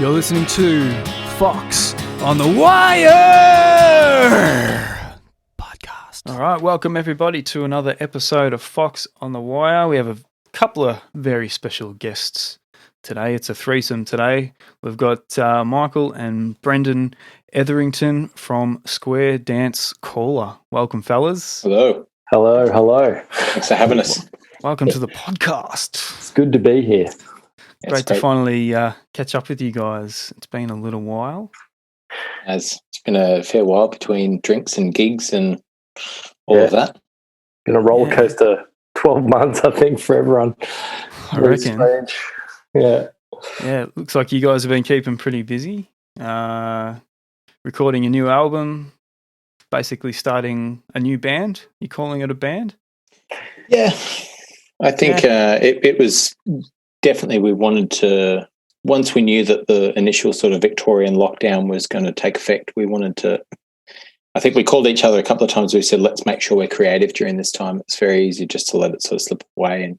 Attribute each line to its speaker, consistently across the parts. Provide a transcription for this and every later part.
Speaker 1: You're listening to Foxx on the Wire podcast. All right, welcome everybody to another episode of Foxx on the Wire. We have a couple of very special guests today. It's a threesome today. We've got Michael and Brendan Etherington from Square Dance Caller. Welcome, fellas.
Speaker 2: Hello.
Speaker 3: Hello.
Speaker 2: Thanks for having us.
Speaker 1: Welcome to the podcast.
Speaker 3: It's good to be here.
Speaker 1: Great to finally catch up with you guys. It's been a little while.
Speaker 2: It's been a fair while between drinks and gigs and all of that.
Speaker 3: Been a roller coaster 12 months, I think, for everyone.
Speaker 1: I reckon.
Speaker 3: Strange. Yeah.
Speaker 1: Yeah, it looks like you guys have been keeping pretty busy. Recording a new album, basically starting a new band. You calling it a band?
Speaker 2: Yeah. I think it was definitely, we wanted to, once we knew that the initial sort of Victorian lockdown was going to take effect, we wanted to, I think we called each other a couple of times. We said, let's make sure we're creative during this time. It's very easy just to let it sort of slip away and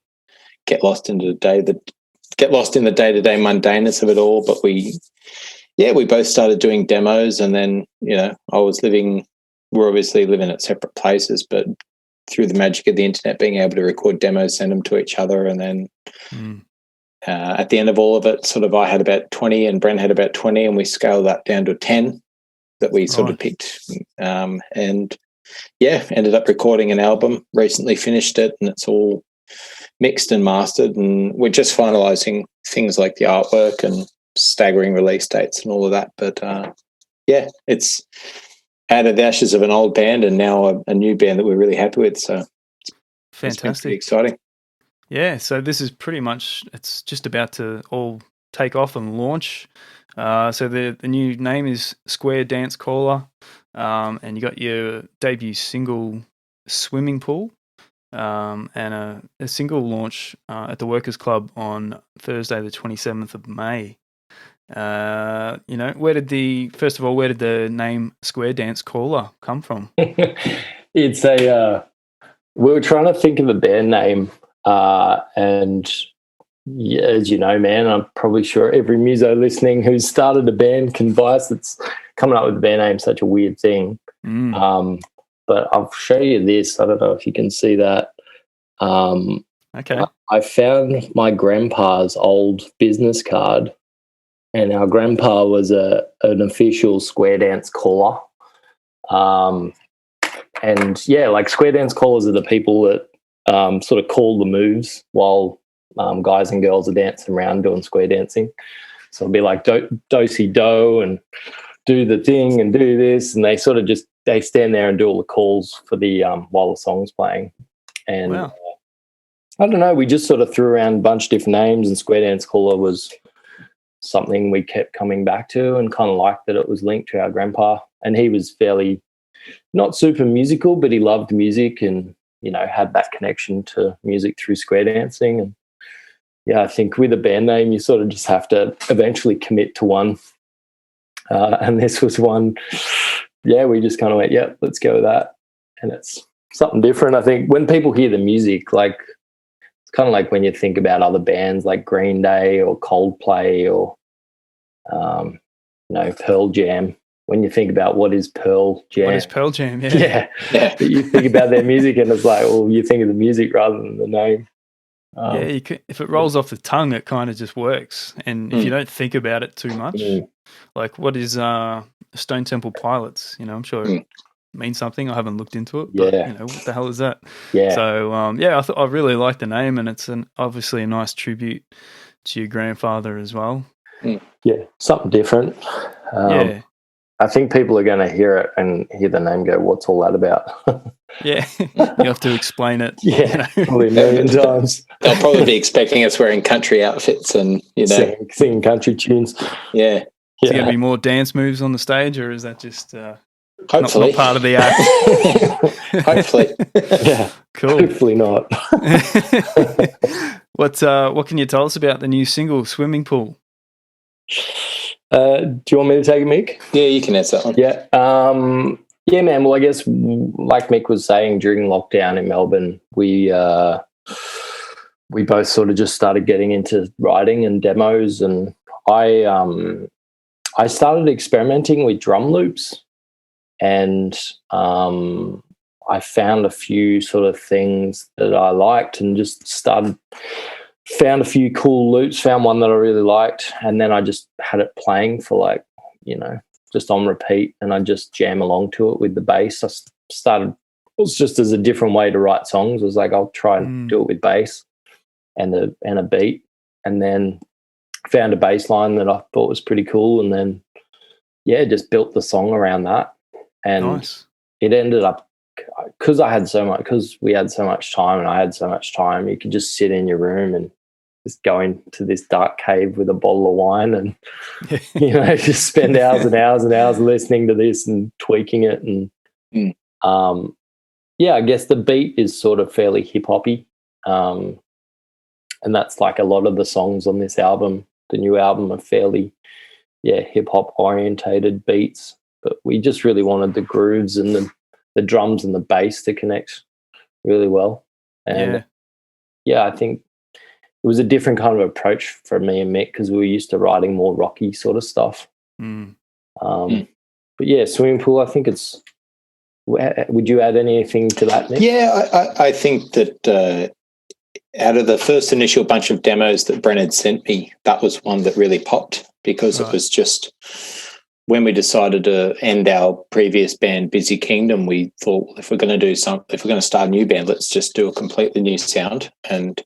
Speaker 2: get lost in the day-to-day mundaneness of it all. But we both started doing demos, and then, we're obviously living at separate places, but through the magic of the internet, being able to record demos, send them to each other, and then at the end of all of it, sort of I had about 20 and Brent had about 20, and we scaled that down to 10 that we sort of picked. Ended up recording an album, recently finished it, and it's all mixed and mastered, and we're just finalising things like the artwork and staggering release dates and all of that. But it's out of the ashes of an old band and now a new band that we're really happy with. So
Speaker 1: fantastic.
Speaker 2: It's been pretty exciting.
Speaker 1: Yeah, so this is pretty much, it's just about to all take off and launch. So the new name is Square Dance Caller, and you got your debut single, Swimming Pool, and a single launch at the Workers Club on Thursday the 27th of May. Where did the name Square Dance Caller come from?
Speaker 3: It's we were trying to think of a band name, and as you know, man, I'm probably sure every muso listening who's started a band can bias that's coming up with a band name such a weird thing. But I'll show you this. I don't know if you can see that.
Speaker 1: Okay.
Speaker 3: I found my grandpa's old business card, and our grandpa was an official Square Dance Caller. Square Dance Callers are the people that sort of call the moves while guys and girls are dancing around doing square dancing. So it'll be like do-si-do and do the thing and do this, and they sort of they stand there and do all the calls for the while the song's playing. And
Speaker 1: wow.
Speaker 3: I don't know, we just sort of threw around a bunch of different names, and Square Dance Caller was something we kept coming back to, and kind of liked that it was linked to our grandpa. And he was fairly not super musical, but he loved music and, had that connection to music through square dancing. And I think with a band name, you sort of just have to eventually commit to one. And this was one, we just kind of went, let's go with that. And it's something different. I think when people hear the music, it's kind of like when you think about other bands like Green Day or Coldplay or, Pearl Jam. When you think about what is Pearl Jam.
Speaker 1: What is Pearl Jam, yeah.
Speaker 3: But you think about their music and it's like, well, you think of the music rather than the name.
Speaker 1: If it rolls off the tongue, it kind of just works. And if you don't think about it too much, like what is Stone Temple Pilots? I'm sure it means something. I haven't looked into it, but what the hell is that?
Speaker 3: Yeah.
Speaker 1: So I really like the name, and it's obviously a nice tribute to your grandfather as well.
Speaker 3: Yeah, something different. I think people are going to hear it and hear the name go, what's all that about?
Speaker 1: Yeah, you have to explain it.
Speaker 3: Probably a million times.
Speaker 2: They'll probably be expecting us wearing country outfits and,
Speaker 3: singing country tunes.
Speaker 2: Yeah.
Speaker 1: Is there going to be more dance moves on the stage, or is that just
Speaker 2: hopefully
Speaker 1: not part of the act?
Speaker 2: Hopefully.
Speaker 3: Yeah.
Speaker 1: Cool.
Speaker 3: Hopefully not.
Speaker 1: What can you tell us about the new single, Swimming Pool?
Speaker 3: Do you want me to take it, Mick?
Speaker 2: Yeah, you can answer that one.
Speaker 3: Yeah, man. Well, I guess like Mick was saying, during lockdown in Melbourne, we both sort of just started getting into writing and demos, and I started experimenting with drum loops, and I found a few sort of things that I liked, and just found a few cool loops, found one that I really liked, and then I just had it playing for like, just on repeat, and I just jam along to it with the bass. It was just as a different way to write songs. It was like, I'll try and do it with bass and a beat, and then found a bass line that I thought was pretty cool, and then just built the song around that. And
Speaker 1: nice.
Speaker 3: It ended up, because we had so much time, and I had so much time, you could just sit in your room and just go into this dark cave with a bottle of wine and just spend hours and hours and hours listening to this and tweaking it. And I guess the beat is sort of fairly hip-hoppy, and that's like a lot of the songs on this album. The new album are fairly hip-hop orientated beats, but we just really wanted the grooves and the drums and the bass to connect really well. And I think it was a different kind of approach for me and Mick, because we were used to writing more rocky sort of stuff. But Swimming Pool, I think it's... Would you add anything to that, Mick?
Speaker 2: Yeah, I think that out of the first initial bunch of demos that Bren had sent me, that was one that really popped, because it was just... When we decided to end our previous band, Busy Kingdom, we thought, if we're going to start a new band, let's just do a completely new sound. And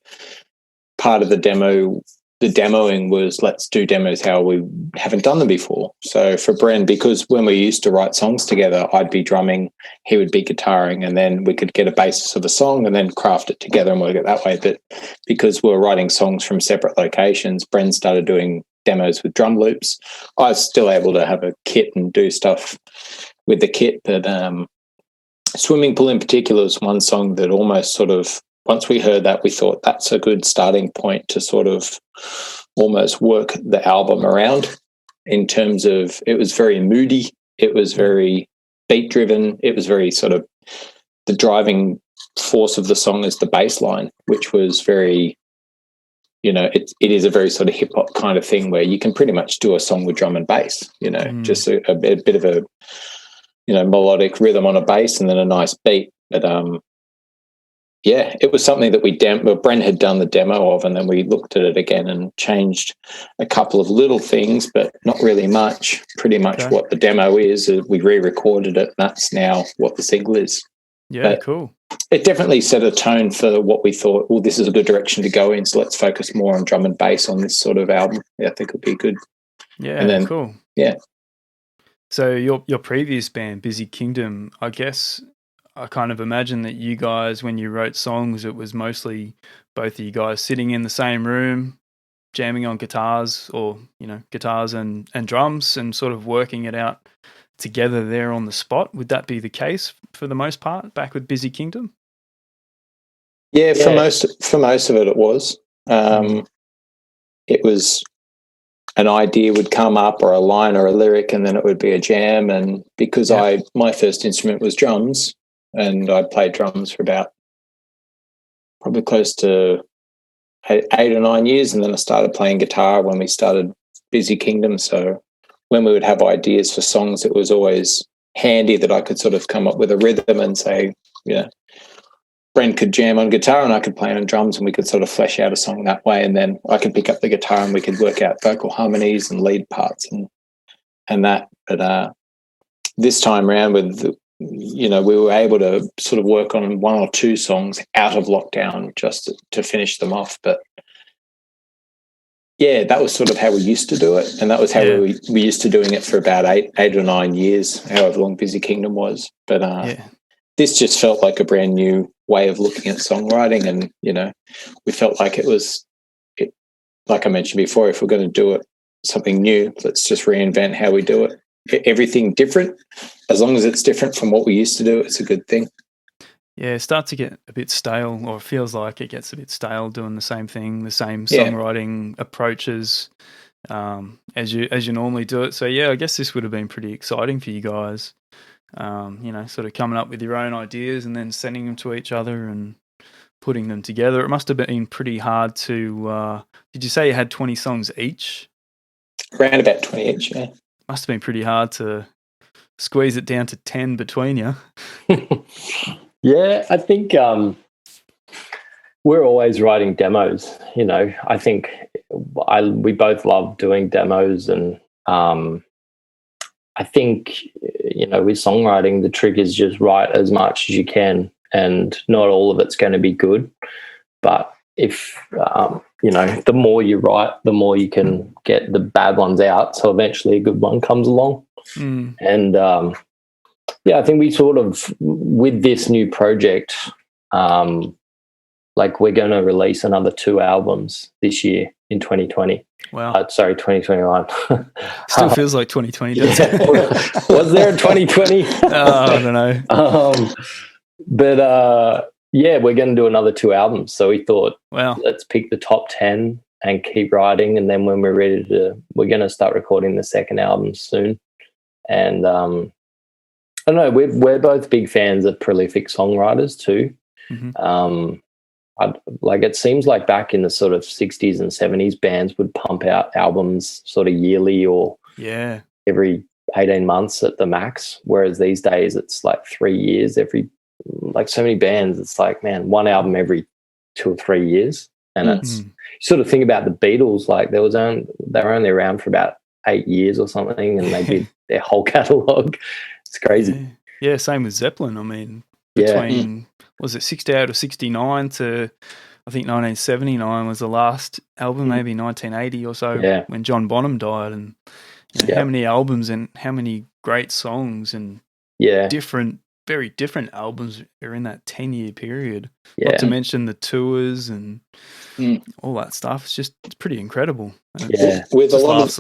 Speaker 2: part of the demoing was, let's do demos how we haven't done them before. So for Bren, because when we used to write songs together, I'd be drumming, he would be guitaring, and then we could get a basis of a song and then craft it together and work it that way. But because we were writing songs from separate locations, Bren started doing demos with drum loops. I was still able to have a kit and do stuff with the kit, but Swimming Pool in particular is one song that almost sort of, once we heard that, we thought that's a good starting point to sort of almost work the album around, in terms of, it was very moody, it was very beat driven, it was very sort of, the driving force of the song is the bass line, which was very, it is a very sort of hip hop kind of thing where you can pretty much do a song with drum and bass, just a bit of a, melodic rhythm on a bass and then a nice beat. But it was something that Brent had done the demo of, and then we looked at it again and changed a couple of little things, but not really much. Pretty much what the demo is, we re-recorded it, and that's now what the single is.
Speaker 1: Yeah, but cool.
Speaker 2: It definitely set a tone for what we thought, well, this is a good direction to go in, so let's focus more on drum and bass on this sort of album. I think it'll be good.
Speaker 1: Yeah, and then, cool.
Speaker 2: Yeah.
Speaker 1: So your previous band, Busy Kingdom, I guess I kind of imagine that you guys, when you wrote songs, it was mostly both of you guys sitting in the same room, jamming on guitars, or, guitars and drums, and sort of working it out together there on the spot. Would that be the case for the most part back with Busy Kingdom?
Speaker 2: Yeah, for most of it was. It was an idea would come up, or a line or a lyric, and then it would be a jam. And because my first instrument was drums, and I played drums for about probably close to 8 or 9 years, and then I started playing guitar when we started Busy Kingdom. So when we would have ideas for songs, it was always handy that I could sort of come up with a rhythm and say, Brent could jam on guitar and I could play on drums, and we could sort of flesh out a song that way. And then I could pick up the guitar and we could work out vocal harmonies and lead parts and that. But this time around we were able to sort of work on 1 or 2 songs out of lockdown just to finish them off. But that was sort of how we used to do it, and that was how we used to doing it for about 8 or 9 years, however long Busy Kingdom was. But this just felt like a brand new way of looking at songwriting, and we felt like it was, like I mentioned before, if we're going to do it something new, let's just reinvent how we do it. Everything different, as long as it's different from what we used to do, it's a good thing.
Speaker 1: Yeah, it starts to get a bit stale, or it feels like it gets a bit stale doing the same thing, the same songwriting approaches as you normally do it. So I guess this would have been pretty exciting for you guys, sort of coming up with your own ideas and then sending them to each other and putting them together. It must have been pretty hard to. Did you say you had 20 songs each?
Speaker 2: Around about 20 each, yeah.
Speaker 1: Must have been pretty hard to squeeze it down to 10 between you.
Speaker 3: Yeah, I think we're always writing demos. You know, I think we both love doing demos, and I think, you know, with songwriting, the trick is just write as much as you can, and not all of it's going to be good. But if, you know, the more you write, the more you can get the bad ones out. So eventually a good one comes along. And, yeah, I think we sort of, with this new project, like we're going to release another 2 albums this year in 2020.
Speaker 1: Wow.
Speaker 3: Sorry, 2021.
Speaker 1: Still feels like 2020, doesn't it?
Speaker 3: Was there a 2020?
Speaker 1: I don't know.
Speaker 3: But yeah, we're going to do another 2 albums. So we thought,
Speaker 1: wow,
Speaker 3: let's pick the top 10 and keep writing. And then when we're ready we're going to start recording the second album soon. And I don't know, we're both big fans of prolific songwriters too. Like, it seems like back in the sort of 60s and 70s, bands would pump out albums sort of yearly or every 18 months at the max. Whereas these days it's like 3 years like so many bands, it's like, man, 1 album every 2 or 3 years. And it's, you sort of think about the Beatles, like they were only around for about 8 years or something, and they did their whole catalogue. It's crazy.
Speaker 1: Yeah, same with Zeppelin. I mean, between was it 68 or 69 to I think 1979 was the last album, maybe 1980 or so, when John Bonham died. And you know, how many albums and how many great songs and very different albums are in that 10-year period. Not to mention the tours and all that stuff. It's pretty incredible.
Speaker 2: With a lot of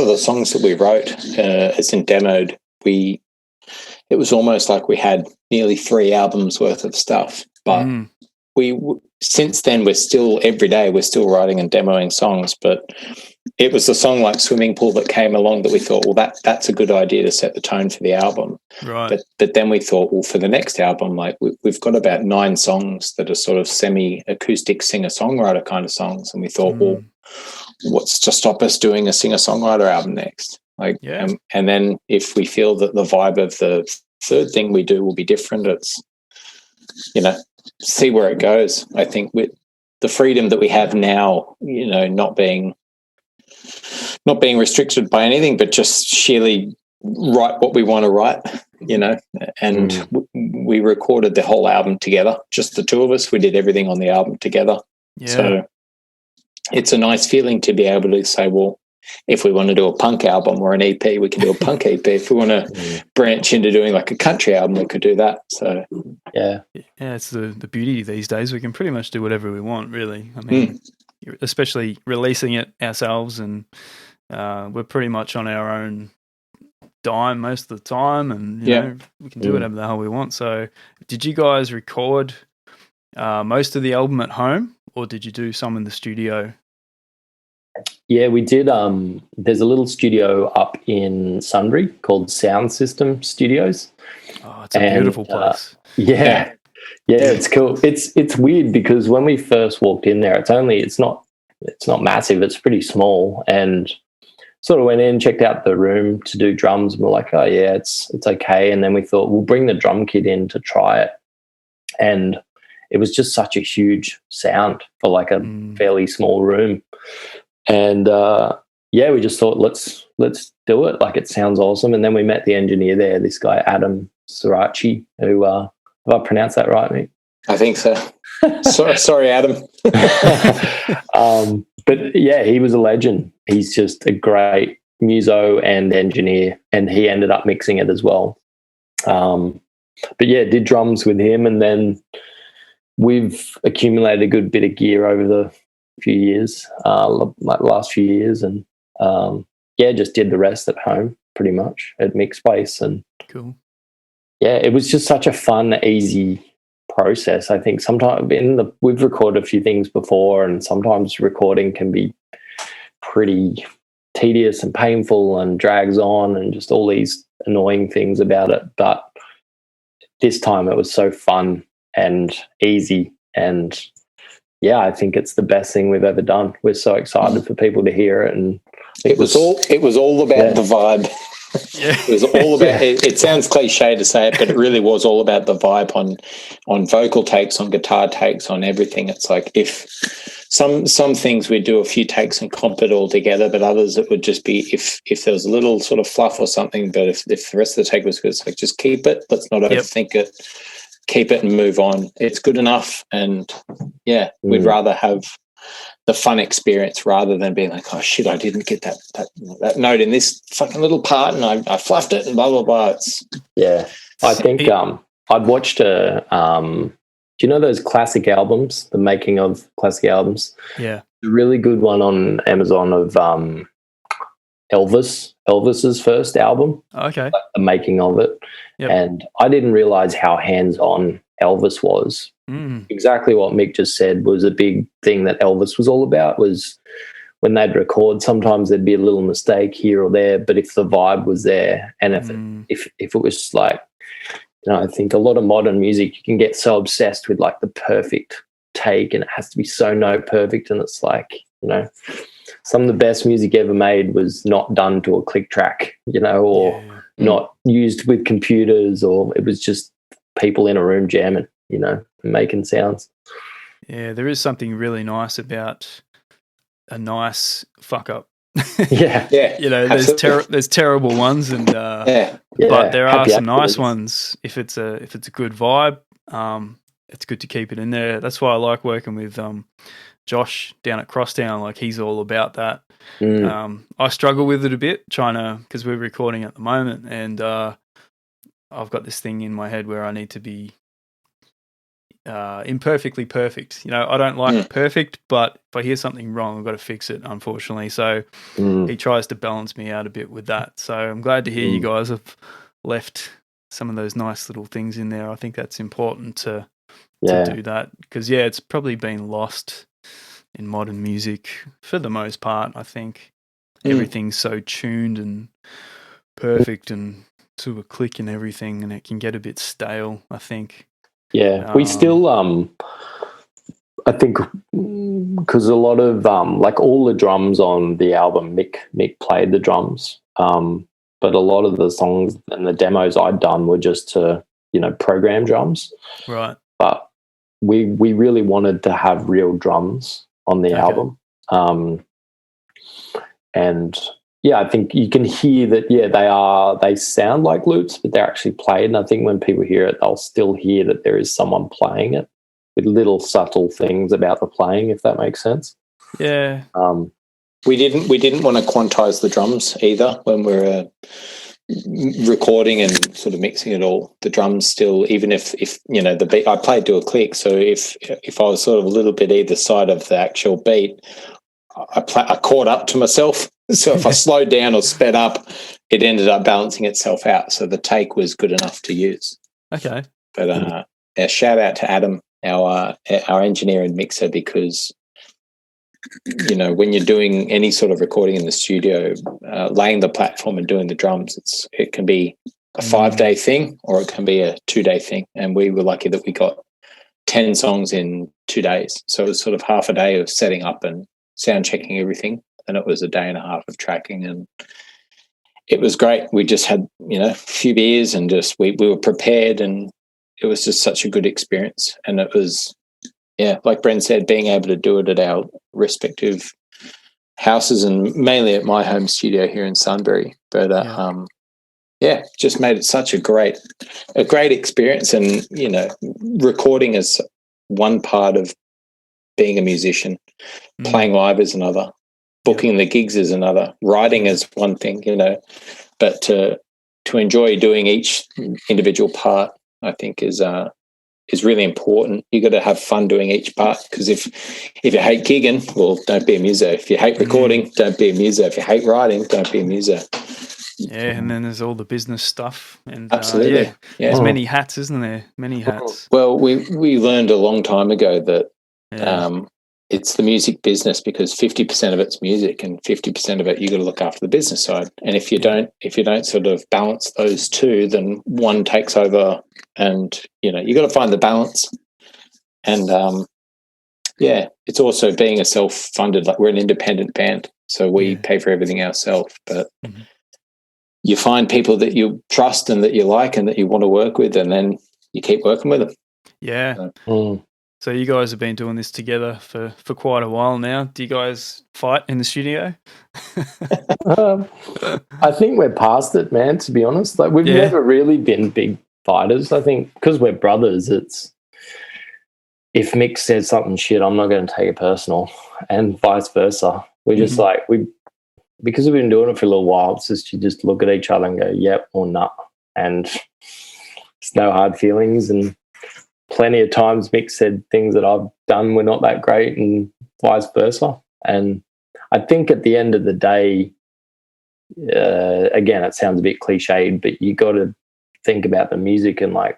Speaker 2: the songs that we wrote as in demoed, it was almost like we had nearly 3 albums worth of stuff. But since then, we're still writing and demoing songs. But it was a song like Swimming Pool that came along that we thought, well, that's a good idea to set the tone for the album.
Speaker 1: Right.
Speaker 2: But then we thought, well, for the next album, like we've got about 9 songs that are sort of semi-acoustic singer-songwriter kind of songs. And we thought, well, what's to stop us doing a singer-songwriter album next? And then if we feel that the vibe of the third thing we do will be different, it's, you know, see where it goes. I think with the freedom that we have now, you know, not being restricted by anything, but just sheerly write what we want to write, you know. And we recorded the whole album together, just the 2 of us. We did everything on the album together. So it's a nice feeling to be able to say, well, if we want to do a punk album or an EP, we can do a punk EP. If we want to branch into doing like a country album, we could do that. So
Speaker 1: it's the beauty these days. We can pretty much do whatever we want, really. I mean, especially releasing it ourselves, and we're pretty much on our own dime most of the time, and you know, we can do whatever the hell we want. So did you guys record most of the album at home, or did you do some in the studio?
Speaker 3: Yeah, we did. There's a little studio up in Sunbury called Sound System Studios.
Speaker 1: Oh, it's a beautiful place.
Speaker 3: Yeah, it's cool. It's weird because when we first walked in there, it's not massive. It's pretty small, and sort of went in, checked out the room to do drums, and we're like, oh yeah, it's okay. And then we thought we'll bring the drum kit in to try it, and it was just such a huge sound for like a fairly small room. And we just thought let's do it. Like, it sounds awesome. And then we met the engineer there, this guy Adam Sirachi, who have I pronounced that right, mate?
Speaker 2: I think so. Sorry, Adam.
Speaker 3: But yeah, he was a legend. He's just a great muso and engineer, and he ended up mixing it as well. But yeah, did drums with him, and then we've accumulated a good bit of gear over the few years, like last few years, and just did the rest at home pretty much at Mixspace. And
Speaker 1: cool.
Speaker 3: Yeah, it was just such a fun, easy process. I think sometimes we've recorded a few things before, and sometimes recording can be pretty tedious and painful and drags on and just all these annoying things about it. But this time it was so fun and easy, and I think it's the best thing we've ever done. We're so excited for people to hear it, and
Speaker 2: It was all about the vibe.
Speaker 1: Yeah.
Speaker 2: It was all about. It sounds cliche to say it, but it really was all about the vibe on vocal takes, on guitar takes, on everything. It's like if some things we'd do a few takes and comp it all together, but others it would just be if there was a little sort of fluff or something. But if the rest of the take was good, it's like just keep it. Let's not overthink it. Keep it and move on. It's good enough, and we'd rather have the fun experience rather than being like, oh shit, I didn't get that note in this fucking little part and I fluffed it and blah blah blah.
Speaker 3: I think I'd watched do you know those classic albums, the making of classic albums?
Speaker 1: Yeah.
Speaker 3: A really good one on Amazon of Elvis's first album.
Speaker 1: Okay.
Speaker 3: Like the making of it. Yep. And I didn't realize how hands-on Elvis was. Exactly what Mick just said was a big thing that Elvis was all about, was when they'd record, sometimes there'd be a little mistake here or there, but if the vibe was there and if it was like, you know, I think a lot of modern music, you can get so obsessed with like the perfect take and it has to be so note perfect, and it's like, you know, some of the best music ever made was not done to a click track, you know, or not used with computers, or it was just people in a room jamming, you know, making sounds.
Speaker 1: Yeah, there is something really nice about a nice fuck up.
Speaker 2: Yeah.
Speaker 1: You know, there's terrible ones, and but there are some nice ones. If it's a good vibe, it's good to keep it in there. That's why I like working with Josh down at Crosstown. Like, he's all about that. I struggle with it a bit, because we're recording at the moment, and I've got this thing in my head where I need to be imperfectly perfect. You know, I don't like perfect, but if I hear something wrong, I've got to fix it, unfortunately. So he tries to balance me out a bit with that. So I'm glad to hear you guys have left some of those nice little things in there. I think that's important to do that, because it's probably been lost in modern music for the most part. I think everything's so tuned and perfect and to a click and everything, and it can get a bit stale, I think.
Speaker 3: We still I think because a lot of like all the drums on the album, Mick played the drums, but a lot of the songs and the demos I'd done were just to, you know, program drums,
Speaker 1: right?
Speaker 3: But we really wanted to have real drums on the album, and I think you can hear that they sound like loops, but they're actually played. And I think when people hear it, they'll still hear that there is someone playing it with little subtle things about the playing, if that makes sense.
Speaker 1: Yeah.
Speaker 2: We didn't want to quantize the drums either when we're recording and sort of mixing it all. The drums still, even if you know the beat, I played to a click. So if I was sort of a little bit either side of the actual beat, I caught up to myself. So if I slowed down or sped up, it ended up balancing itself out. So the take was good enough to use.
Speaker 1: Okay.
Speaker 2: But a shout out to Adam, our engineer and mixer, because, you know, when you're doing any sort of recording in the studio, laying the platform and doing the drums, it can be a 5-day thing or it can be a 2-day thing. And we were lucky that we got 10 songs in 2 days. So it was sort of half a day of setting up and sound checking everything, and it was a day and a half of tracking, and it was great. We just had, you know, a few beers and just we were prepared, and it was just such a good experience. And it was, like Bren said, being able to do it at our respective houses and mainly at my home studio here in Sunbury. But just made it such a great experience. And, you know, recording is one part of being a musician. Playing live is another. Booking the gigs is another. Writing is one thing, you know. But to enjoy doing each individual part, I think is really important. You got to have fun doing each part, because if you hate gigging, well, don't be a muso. If you hate recording, don't be a muso. If you hate writing, don't be a muso.
Speaker 1: Yeah, and then there's all the business stuff, and
Speaker 2: absolutely,
Speaker 1: there's many hats, isn't there? Many hats.
Speaker 2: Well, we learned a long time ago that it's the music business, because 50% of it's music and 50% of it you got to look after the business side. And if you don't sort of balance those two, then one takes over, and, you know, you got to find the balance. And Yeah, it's also being a self-funded, like we're an independent band, so we pay for everything ourselves. But you find people that you trust and that you like and that you want to work with, and then you keep working with them.
Speaker 1: Yeah. So you guys have been doing this together for quite a while now. Do you guys fight in the studio?
Speaker 3: I think we're past it, man, to be honest. Like, we've never really been big fighters. I think because we're brothers, it's if Mick says something shit, I'm not going to take it personal, and vice versa. We're just like, because we've been doing it for a little while, it's just you just look at each other and go, yep or nah. And it's no hard feelings. And plenty of times Mick said things that I've done were not that great and vice versa. And I think at the end of the day, again, it sounds a bit cliched, but you got to think about the music and like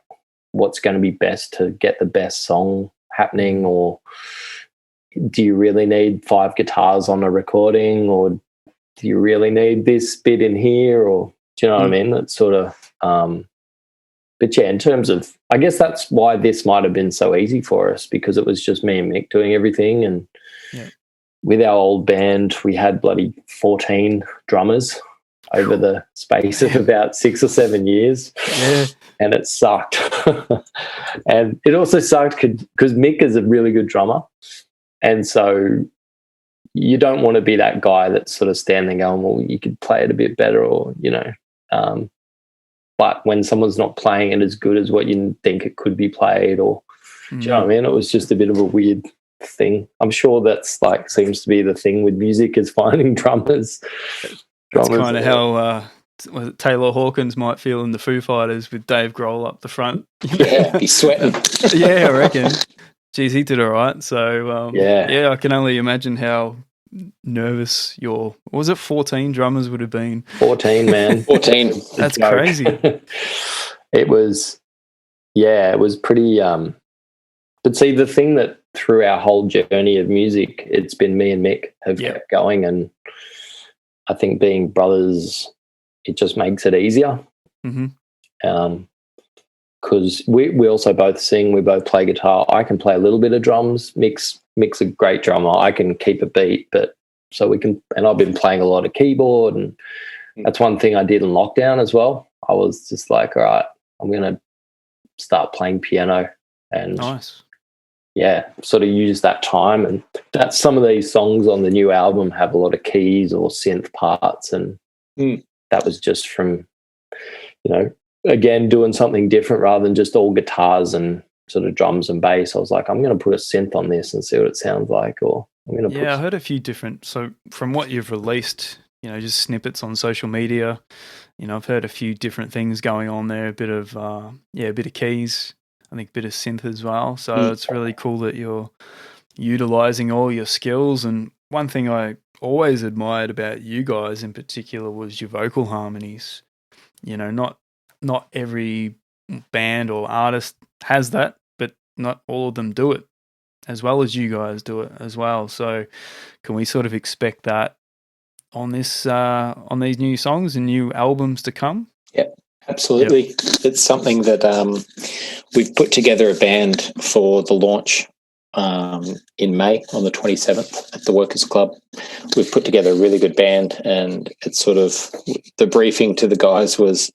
Speaker 3: what's going to be best to get the best song happening. Or do you really need 5 guitars on a recording, or do you really need this bit in here? Or do you know what I mean? It's sort of but yeah, in terms of, I guess that's why this might have been so easy for us, because it was just me and Mick doing everything. And with our old band, we had bloody 14 drummers over the space of about 6 or 7 years. Yeah. And it sucked. And it also sucked because Mick is a really good drummer. And so you don't want to be that guy that's sort of standing going, well, you could play it a bit better, or, you know. But when someone's not playing it as good as what you think it could be played, or do you know what I mean? It was just a bit of a weird thing. I'm sure that's like seems to be the thing with music, is finding drummers.
Speaker 1: That's kind of how Taylor Hawkins might feel in the Foo Fighters with Dave Grohl up the front.
Speaker 2: Yeah, he's sweating.
Speaker 1: Yeah, I reckon. Geez, he did all right. So, I can only imagine how nervous your, what was it, 14 drummers would have been?
Speaker 3: 14, man.
Speaker 2: 14.
Speaker 1: That's crazy.
Speaker 3: It was pretty, but see, the thing that through our whole journey of music, it's been me and Mick have kept going, and I think being brothers, it just makes it easier. Because we also both sing, we both play guitar. I can play a little bit of drums. Mick's a great drummer. I can keep a beat, but so we can. And I've been playing a lot of keyboard, and that's one thing I did in lockdown as well. I was just like, all right, I'm going to start playing piano, and sort of use that time. And that's some of these songs on the new album have a lot of keys or synth parts, and that was just from, you know, again, doing something different rather than just all guitars and sort of drums and bass. I was like, I'm going to put a synth on this and see what it sounds like. Or I'm going to
Speaker 1: I heard a few different, so from what you've released, you know, just snippets on social media, you know, I've heard a few different things going on there, a bit of keys, I think a bit of synth as well. So it's really cool that you're utilizing all your skills. And one thing I always admired about you guys in particular was your vocal harmonies. You know, not every band or artist has that, but not all of them do it as well as you guys do it as well. So can we sort of expect that on this on these new songs and new albums to come?
Speaker 2: Yeah, absolutely. Yep. It's something that we've put together a band for the launch in May on the 27th at the Workers Club. We've put together a really good band, and it's sort of the briefing to the guys was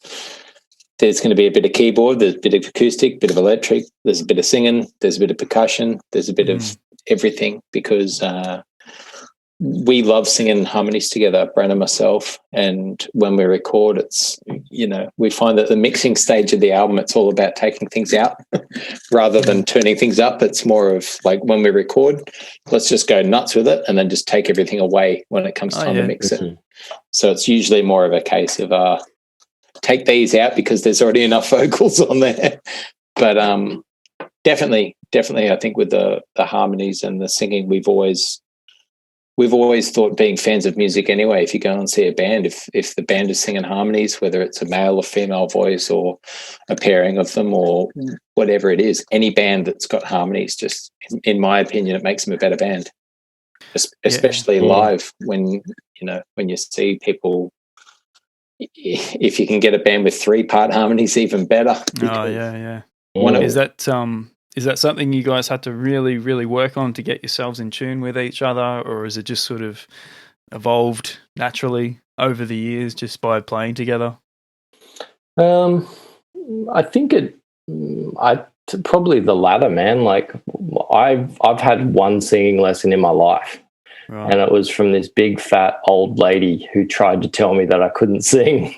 Speaker 2: there's going to be a bit of keyboard, there's a bit of acoustic, bit of electric, there's a bit of singing, there's a bit of percussion, there's a bit of everything, because we love singing harmonies together, Bren and myself. And when we record, it's, you know, we find that the mixing stage of the album, it's all about taking things out rather than turning things up. It's more of like when we record, let's just go nuts with it and then just take everything away when it comes time to mix it. So it's usually more of a case of take these out because there's already enough vocals on there. But definitely, I think with the harmonies and the singing, we've always thought, being fans of music anyway, if you go and see a band, if the band is singing harmonies, whether it's a male or female voice or a pairing of them or whatever it is, any band that's got harmonies, just in my opinion, it makes them a better band, especially live. When you see people, if you can get a band with 3-part harmonies, even better.
Speaker 1: Oh yeah. Is that something you guys had to really, really work on to get yourselves in tune with each other, or is it just sort of evolved naturally over the years just by playing together?
Speaker 3: I think probably the latter, man. Like I've had one singing lesson in my life,
Speaker 1: Right.
Speaker 3: and it was from this big fat old lady who tried to tell me that I couldn't sing.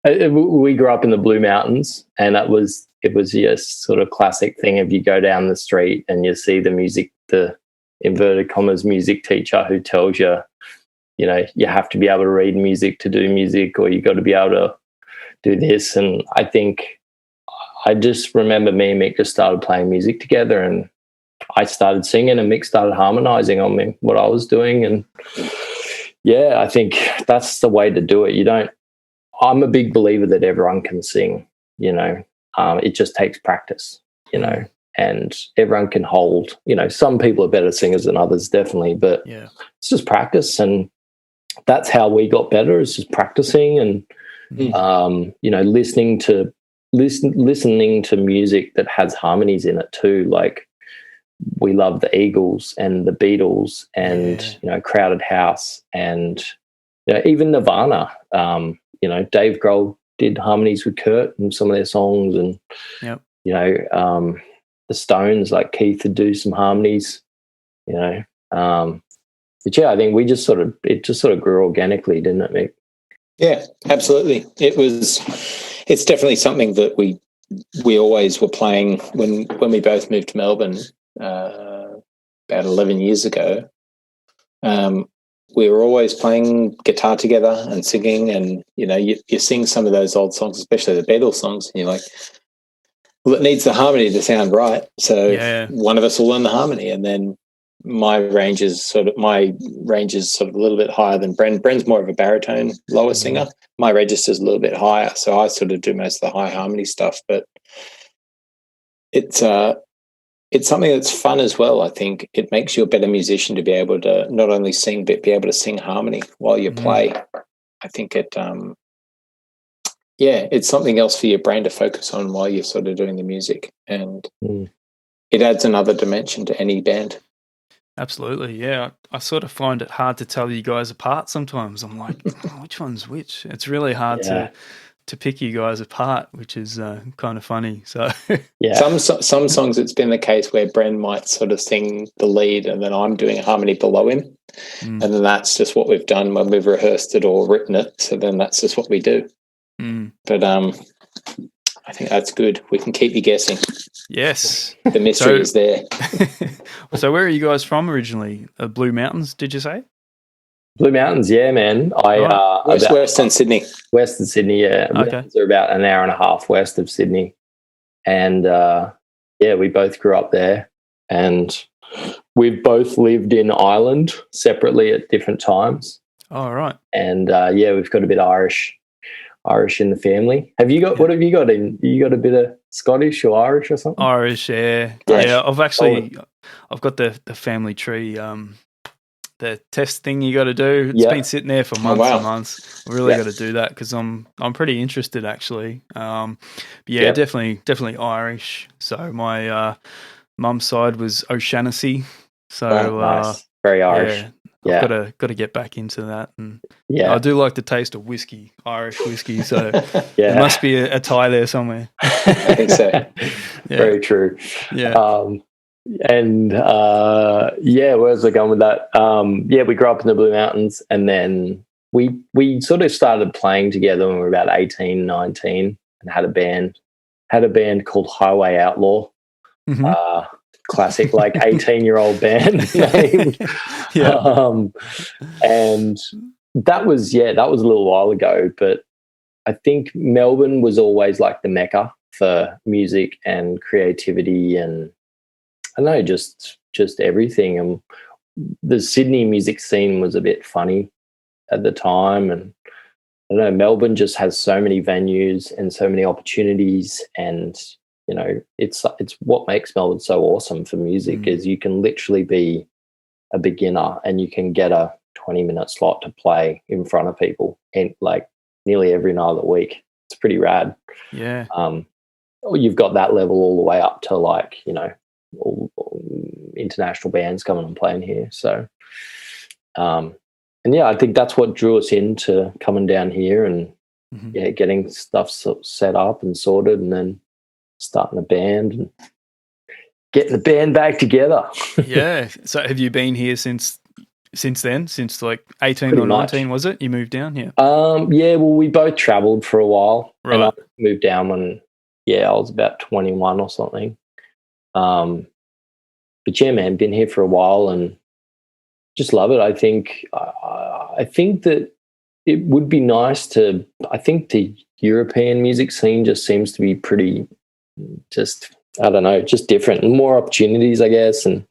Speaker 3: And we grew up in the Blue Mountains, and it was just sort of classic thing of you go down the street and you see the inverted commas music teacher who tells you, you know, you have to be able to read music to do music, or you got to be able to do this. And I think I just remember me and Mick just started playing music together, and I started singing and Mick started harmonizing on me what I was doing. And yeah, I think that's the way to do it. I'm a big believer that everyone can sing, you know. It just takes practice, you know, and everyone can hold, you know, some people are better singers than others, definitely, but it's just practice. And that's how we got better, is just practicing and, you know, listening to music that has harmonies in it too. Like we love the Eagles and the Beatles and, you know, Crowded House and, you know, even Nirvana. You know, Dave Grohl did harmonies with Kurt and some of their songs, and you know, the Stones, like Keith, would do some harmonies. You know, but yeah, I think it just sort of grew organically, didn't it, Mick?
Speaker 2: Yeah, absolutely. It's definitely something that we always were playing when we both moved to Melbourne about 11 years ago. We were always playing guitar together and singing, and you know, you sing some of those old songs, especially the Beatles songs, and you're like, well, it needs the harmony to sound right, so one of us will learn the harmony. And then my range is sort of a little bit higher than Bren. Bren's more of a baritone, lower singer. My register's a little bit higher, so I sort of do most of the high harmony stuff. But it's something that's fun as well. I think it makes you a better musician to be able to not only sing, but be able to sing harmony while you play. I think it's something else for your brain to focus on while you're sort of doing the music, and it adds another dimension to any band.
Speaker 1: Absolutely, yeah. I sort of find it hard to tell you guys apart sometimes. I'm like, which one's which? It's really hard to pick you guys apart, which is kind of funny. So
Speaker 2: some songs it's been the case where Bren might sort of sing the lead and then I'm doing a harmony below him, and then that's just what we've done when we've rehearsed it or written it. So then that's just what we do. But I think that's good. We can keep you guessing.
Speaker 1: Yes,
Speaker 2: the mystery is there.
Speaker 1: So where are you guys from originally? Blue Mountains, did you say?
Speaker 3: Blue Mountains, yeah, man.
Speaker 2: Western Sydney.
Speaker 3: Western Sydney, yeah.
Speaker 1: Okay.
Speaker 3: They're about an hour and a half west of Sydney. And, we both grew up there. And we've both lived in Ireland separately at different times.
Speaker 1: Oh, right.
Speaker 3: And, we've got a bit Irish in the family. Have you got, what have you got in? You got a bit of Scottish or Irish or something?
Speaker 1: Irish, yeah. Yeah, I've got the family tree, the test thing you got to do. It's been sitting there for months and months. I really got to do that because I'm pretty interested actually. Definitely Irish. So my mum's side was O'Shaughnessy. So
Speaker 3: nice. Very Irish.
Speaker 1: I've got to get back into that, and I do like the taste of whiskey, Irish whiskey. So there must be a tie there somewhere.
Speaker 2: I think so.
Speaker 3: Very true.
Speaker 1: Yeah.
Speaker 3: Where was I going with that? We grew up in the Blue Mountains, and then we sort of started playing together when we were about 18, 19, and had a band called Highway Outlaw. Classic, like 18-year-old band name. And that was a little while ago, but I think Melbourne was always like the mecca for music and creativity and I don't know, just everything. And the Sydney music scene was a bit funny at the time, and I don't know, Melbourne just has so many venues and so many opportunities, and you know, it's what makes Melbourne so awesome for music is you can literally be a beginner and you can get a 20-minute slot to play in front of people and like nearly every night of the week. It's pretty rad.
Speaker 1: Yeah.
Speaker 3: you've got that level all the way up to like, you know, all international bands coming and playing here. So, and yeah, I think that's what drew us into coming down here and getting stuff set up and sorted, and then starting a band and getting the band back together.
Speaker 1: Yeah. So have you been here since then? Since like 18
Speaker 3: Pretty
Speaker 1: or 19,
Speaker 3: much.
Speaker 1: was it? You moved down here?
Speaker 3: Yeah, well, we both travelled for a while.
Speaker 1: Right.
Speaker 3: And I moved down when, I was about 21 or something. But yeah, man, been here for a while and just love it. I think that it would be nice to, I think the European music scene just seems to be pretty just, I don't know, just different and more opportunities, I guess, and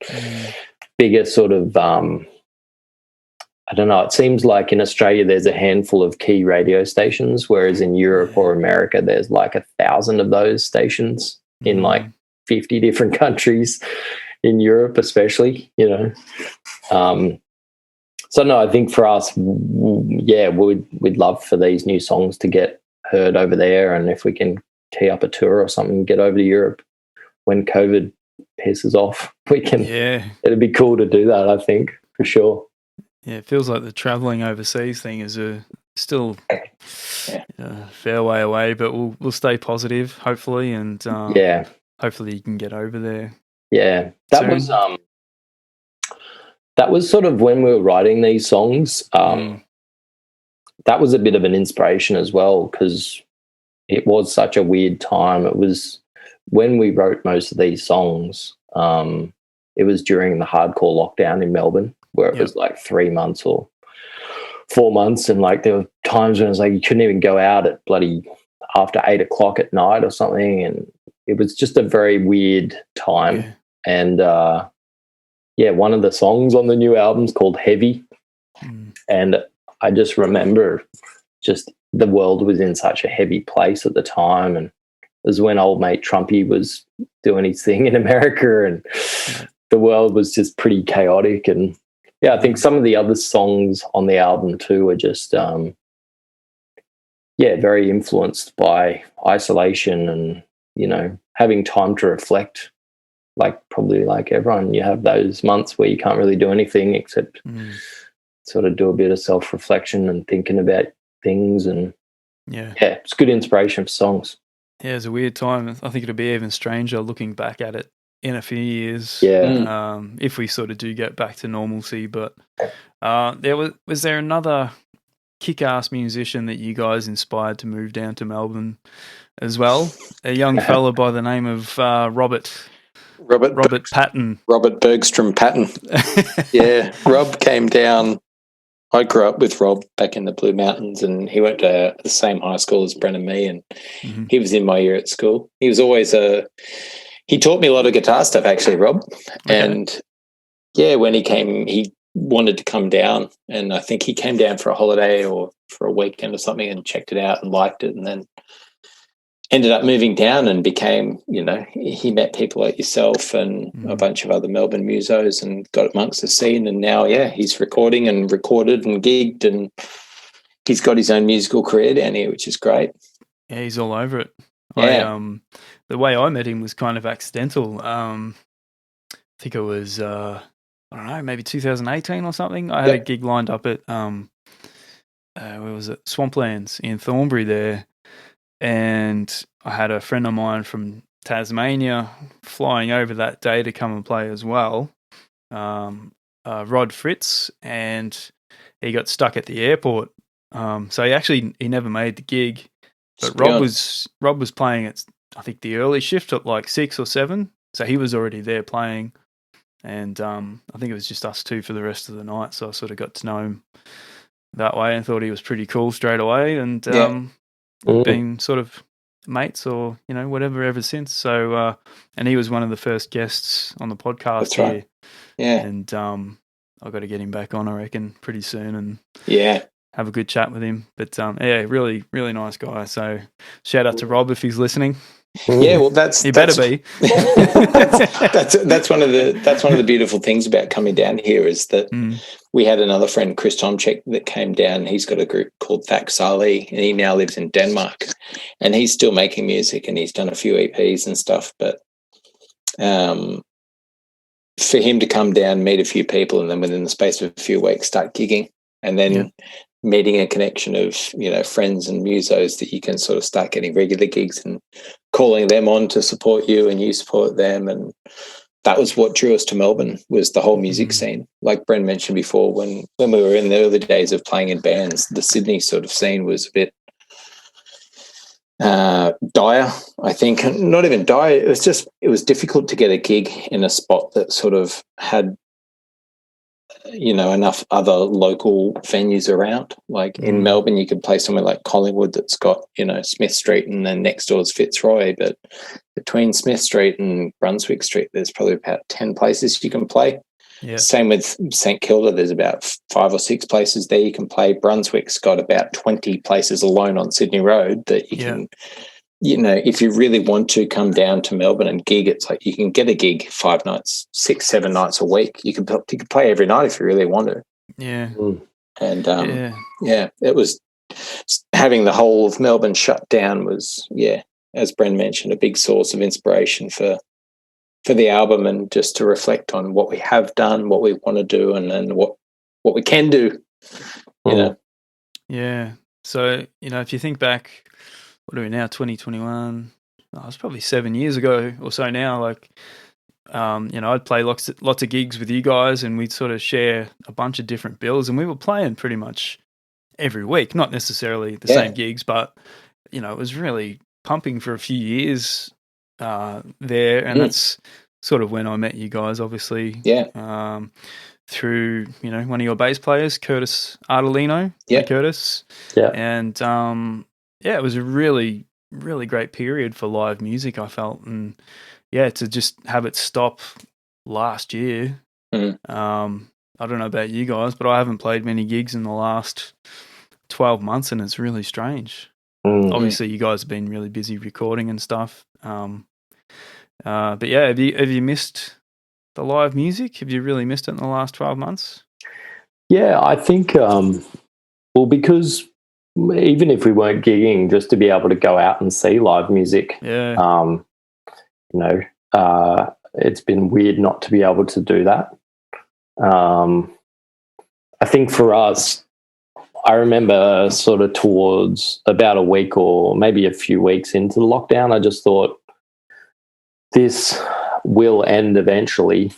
Speaker 3: bigger sort of, I don't know, it seems like in Australia there's a handful of key radio stations, whereas in Europe or America there's like 1,000 of those stations in like 50 different countries, in Europe especially, you know. So no, I think for us, we'd love for these new songs to get heard over there, and if we can tee up a tour or something, get over to Europe when COVID pisses off, we can. Yeah, it'd be cool to do that, I think, for sure.
Speaker 1: Yeah, it feels like the travelling overseas thing is still a fair way away, but we'll stay positive, hopefully, and hopefully you can get over there.
Speaker 3: Yeah, that was sort of when we were writing these songs. That was a bit of an inspiration as well, because it was such a weird time. It was when we wrote most of these songs. It was during the hardcore lockdown in Melbourne, where it was like 3 months or 4 months, and like there were times when it was like you couldn't even go out at bloody after 8 o'clock at night or something, and it was just a very weird time. Yeah. And one of the songs on the new album's called Heavy, and I just remember just the world was in such a heavy place at the time, and it was when old mate Trumpy was doing his thing in America, and the world was just pretty chaotic. And I think some of the other songs on the album too are just very influenced by isolation and, you know, having time to reflect. Like probably like everyone, you have those months where you can't really do anything except sort of do a bit of self-reflection and thinking about things. And it's good inspiration for songs.
Speaker 1: Yeah, it's a weird time. I think it'll be even stranger looking back at it in a few years.
Speaker 3: Yeah.
Speaker 1: If we sort of do get back to normalcy. But was there another kick-ass musician that you guys inspired to move down to Melbourne as well? A young fella by the name of Robert Patton.
Speaker 2: Robert Bergstrom Patton. Yeah, Rob came down. I grew up with Rob back in the Blue Mountains, and he went to the same high school as Bren and me, and he was in my year at school. He was always he taught me a lot of guitar stuff, actually, Rob. Okay. And when he came, he wanted to come down, and I think he came down for a holiday or for a weekend or something and checked it out and liked it, and then ended up moving down and became, you know, he met people like yourself and a bunch of other Melbourne musos and got amongst the scene. And now, he's recording and recorded and gigged, and he's got his own musical career down here, which is great.
Speaker 1: Yeah, he's all over it.
Speaker 2: Yeah.
Speaker 1: The way I met him was kind of accidental. I think it was, I don't know, maybe 2018 or something. I had a gig lined up at, where was it? Swamplands in Thornbury there. And I had a friend of mine from Tasmania flying over that day to come and play as well, Rod Fritz, and he got stuck at the airport. So he never made the gig. But Rob was playing at, I think, the early shift at like 6 or 7. So he was already there playing. And I think it was just us two for the rest of the night. So I sort of got to know him that way and thought he was pretty cool straight away. And been sort of mates or, you know, whatever ever since. So, and he was one of the first guests on the podcast.
Speaker 2: That's right.
Speaker 1: Here.
Speaker 2: Yeah.
Speaker 1: And I've got to get him back on, I reckon, pretty soon and have a good chat with him. But really, really nice guy. So shout out to Rob if he's listening.
Speaker 2: Yeah, well, that's
Speaker 1: be.
Speaker 2: that's one of the beautiful things about coming down here is that we had another friend, Chris Tomczyk, that came down. He's got a group called Thaxali, and he now lives in Denmark, and he's still making music, and he's done a few EPs and stuff. But for him to come down, meet a few people, and then within the space of a few weeks start gigging, and then meeting a connection of, friends and musos that you can sort of start getting regular gigs and calling them on to support you and you support them. And that was what drew us to Melbourne, was the whole music scene. Like Bren mentioned before, when we were in the early days of playing in bands, the Sydney sort of scene was a bit dire, I think. Not even dire, it was difficult to get a gig in a spot that sort of had enough other local venues around. Like in Melbourne, you could play somewhere like Collingwood that's got, Smith Street, and then next door is Fitzroy. But between Smith Street and Brunswick Street, there's probably about 10 places you can play. Yeah. Same with St Kilda. There's about 5 or 6 places there you can play. Brunswick's got about 20 places alone on Sydney Road that you can, if you really want to come down to Melbourne and gig, it's like you can get a gig 5 nights, 6, 7 nights a week. You can play every night if you really want to.
Speaker 1: Yeah.
Speaker 2: And it was, having the whole of Melbourne shut down was, as Bren mentioned, a big source of inspiration for the album, and just to reflect on what we have done, what we want to do, and then what we can do.
Speaker 1: Yeah. So, if you think back, what are we now, 2021? Oh, it's probably 7 years ago or so now. Like, I'd play lots of gigs with you guys, and we'd sort of share a bunch of different bills, and we were playing pretty much every week. Not necessarily the same gigs, but, it was really pumping for a few years there, and that's sort of when I met you guys, obviously.
Speaker 2: Yeah.
Speaker 1: Through, one of your bass players, Curtis Artolino.
Speaker 2: Yeah.
Speaker 1: Curtis.
Speaker 3: Yeah.
Speaker 1: And, it was a really, really great period for live music, I felt. And, to just have it stop last year. I don't know about you guys, but I haven't played many gigs in the last 12 months, and it's really strange. Obviously, you guys have been really busy recording and stuff. But have you missed the live music? Have you really missed it in the last 12 months?
Speaker 3: Yeah, I think, because even if we weren't gigging, just to be able to go out and see live music, it's been weird not to be able to do that. I think for us, I remember sort of towards about a week or maybe a few weeks into the lockdown, I just thought, this will end eventually,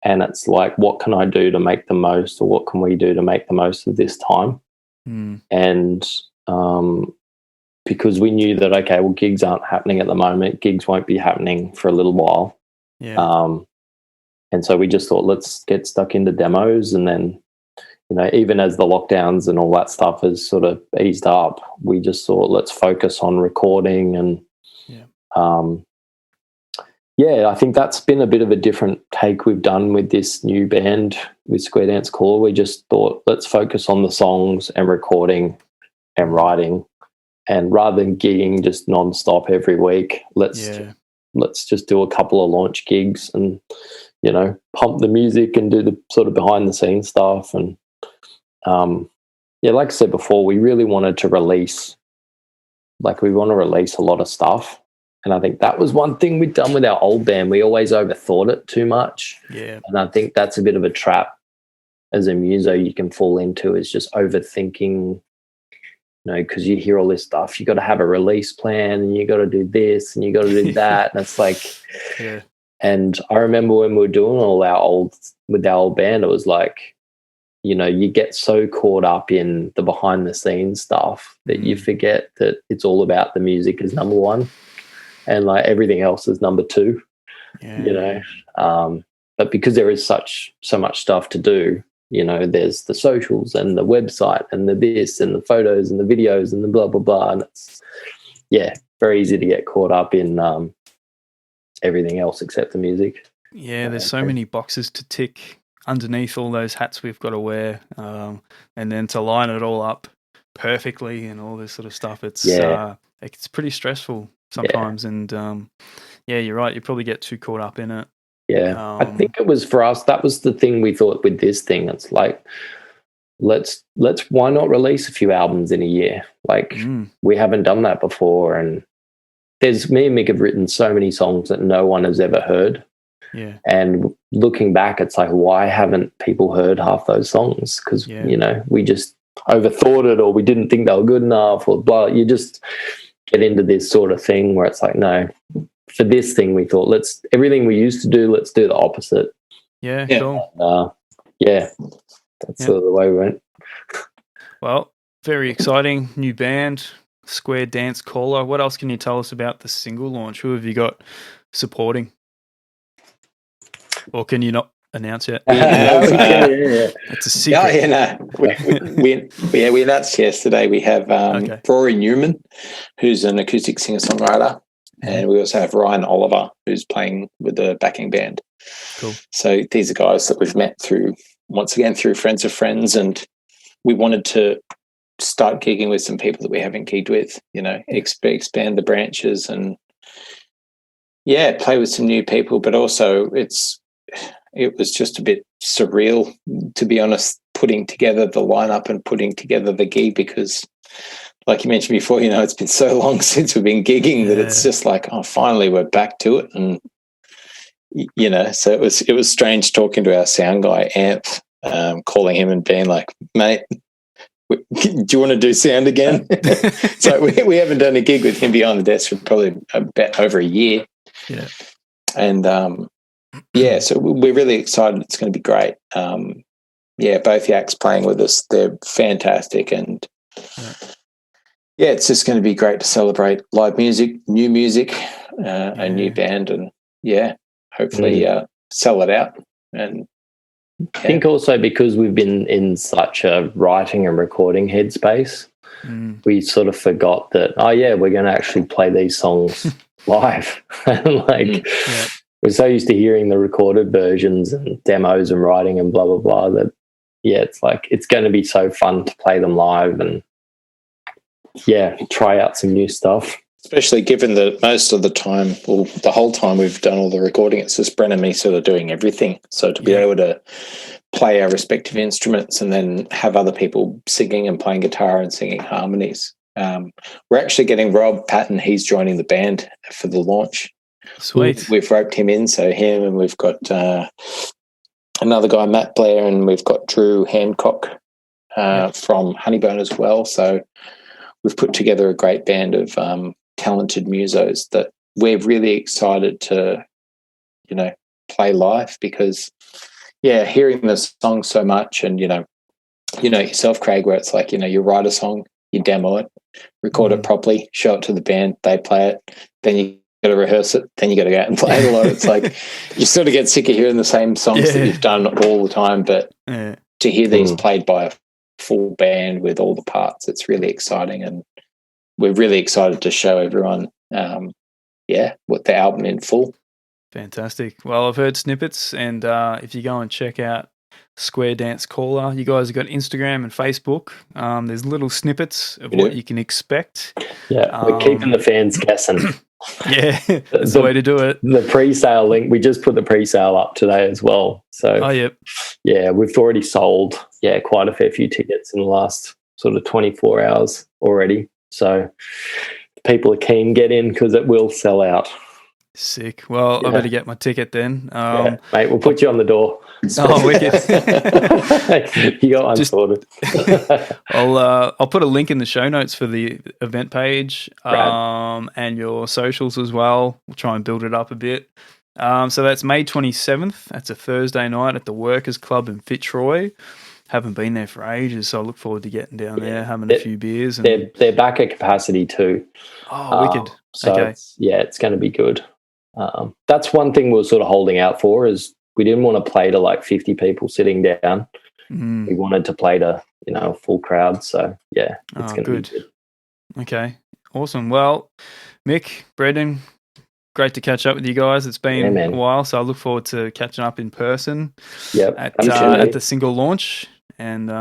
Speaker 3: and it's like, what can I do to make the most, or what can we do to make the most of this time? And because we knew that, okay, well, gigs aren't happening at the moment, gigs won't be happening for a little while. And so we just thought, let's get stuck into demos, and then even as the lockdowns and all that stuff has sort of eased up, we just thought, let's focus on recording. And I think that's been a bit of a different take we've done with this new band with Square Dance Caller. We just thought, let's focus on the songs and recording and writing, and rather than gigging just non-stop every week, let's just do a couple of launch gigs and pump the music and do the sort of behind the scenes stuff. And like I said before, we really wanted to release, we want to release a lot of stuff. And I think that was one thing we'd done with our old band. We always overthought it too much.
Speaker 1: Yeah.
Speaker 3: And I think that's a bit of a trap as a muso you can fall into, is just overthinking, because you hear all this stuff. You got to have a release plan, and you got to do this, and you got to do that. And it's like, and I remember when we were doing with our old band, it was like, you get so caught up in the behind the scenes stuff that you forget that it's all about the music is number one, and everything else is number two. But because there is so much stuff to do, there's the socials and the website and the this and the photos and the videos and the blah blah blah, and it's very easy to get caught up in everything else except the music.
Speaker 1: There's so many boxes to tick underneath all those hats we've got to wear, and then to line it all up perfectly and all this sort of stuff. It's pretty stressful. sometimes. And yeah, you're right. You probably get too caught up in it.
Speaker 3: Yeah, I think it was for us. That was the thing we thought with this thing. It's like, let's why not release a few albums in a year? Like we haven't done that before, and me and Mick have written so many songs that no one has ever heard.
Speaker 1: Yeah,
Speaker 3: and looking back, it's like, why haven't people heard half those songs? Because we just overthought it, or we didn't think they were good enough, or blah. You just get into this sort of thing where it's like, no. For this thing, we thought, everything we used to do, let's do the opposite.
Speaker 1: Yeah. Cool.
Speaker 3: That's sort of the way we went.
Speaker 1: Well, very exciting new band, Square Dance Caller. What else can you tell us about the single launch? Who have you got supporting? Or can you not announce yet? It's a secret.
Speaker 2: We announced yesterday. We have Rory Newman, who's an acoustic singer-songwriter. And we also have Ryan Oliver, who's playing with the backing band.
Speaker 1: Cool.
Speaker 2: So these are guys that we've met through friends of friends, and we wanted to start gigging with some people that we haven't gigged with, expand the branches and, play with some new people. But also it was just a bit surreal, to be honest, putting together the lineup and putting together the gig because, like you mentioned before, it's been so long since we've been gigging that it's just like, oh, finally we're back to it. And, so it was strange talking to our sound guy, Amp, calling him and being like, mate, do you want to do sound again? So we haven't done a gig with him behind the desk for probably about over a year.
Speaker 1: Yeah.
Speaker 2: And, so we're really excited. It's going to be great. Both Yaks playing with us, they're fantastic. And, it's just going to be great to celebrate live music, new music, a new band, and hopefully sell it out. And
Speaker 3: I think also because we've been in such a writing and recording headspace, we sort of forgot that, we're going to actually play these songs live. We're so used to hearing the recorded versions and demos and writing and blah, blah, blah that, it's like it's going to be so fun to play them live and try out some new stuff.
Speaker 2: Especially given that most of the time, well, the whole time we've done all the recording, it's just Bren and me sort of doing everything. So to be able to play our respective instruments and then have other people singing and playing guitar and singing harmonies. We're actually getting Rob Patton. He's joining the band for the launch.
Speaker 1: Sweet.
Speaker 2: We've roped him in. So him, and we've got another guy, Matt Blair, and we've got Drew Hancock from Honeybone as well. So we've put together a great band of talented musos that we're really excited to, play live because, hearing the song so much and, yourself, Craig, where it's like, you write a song, you demo it, record it properly, show it to the band, they play it, then you got to rehearse it, then you got to go out and play it a lot. It's like you sort of get sick of hearing the same songs that you've done all the time, but to hear these played by a full band with all the parts, it's really exciting, and we're really excited to show everyone what the album in full.
Speaker 1: Fantastic. Well, I've heard snippets, and if you go and check out Square Dance Caller, you guys have got Instagram and Facebook. There's little snippets of what you can expect.
Speaker 3: We're keeping the fans guessing.
Speaker 1: That's the way to do it.
Speaker 3: The pre-sale link, we just put the pre-sale up today as well. So we've already sold quite a fair few tickets in the last sort of 24 hours already. So people are keen, get in because it will sell out.
Speaker 1: Sick. Well, I better get my ticket then.
Speaker 3: Mate, we'll put you on the door.
Speaker 1: Oh, wicked.
Speaker 3: You got one sorted.
Speaker 1: I'll put a link in the show notes for the event page and your socials as well. We'll try and build it up a bit. So that's May 27th. That's a Thursday night at the Workers Club in Fitzroy. Haven't been there for ages, so I look forward to getting down there, having a few beers. And
Speaker 3: they're back at capacity too.
Speaker 1: Oh, wicked.
Speaker 3: So it's going to be good. That's one thing we're sort of holding out for is we didn't want to play to like 50 people sitting down. We wanted to play to, a full crowd. So, it's going to be good. Okay, awesome. Well, Mick, Brendan, great to catch up with you guys. It's been a while, so I look forward to catching up in person at the single launch. And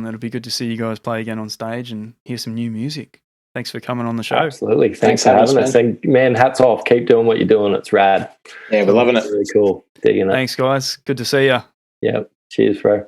Speaker 3: it'll be good to see you guys play again on stage and hear some new music.
Speaker 1: thanks for coming on the show.
Speaker 3: Absolutely. Thanks for having us. And man, hats off. Keep doing what you're doing. It's rad.
Speaker 2: Yeah, we're loving it.
Speaker 3: Really cool. Digging it.
Speaker 1: Thanks, guys. Good to see you.
Speaker 3: Yeah. Cheers, bro.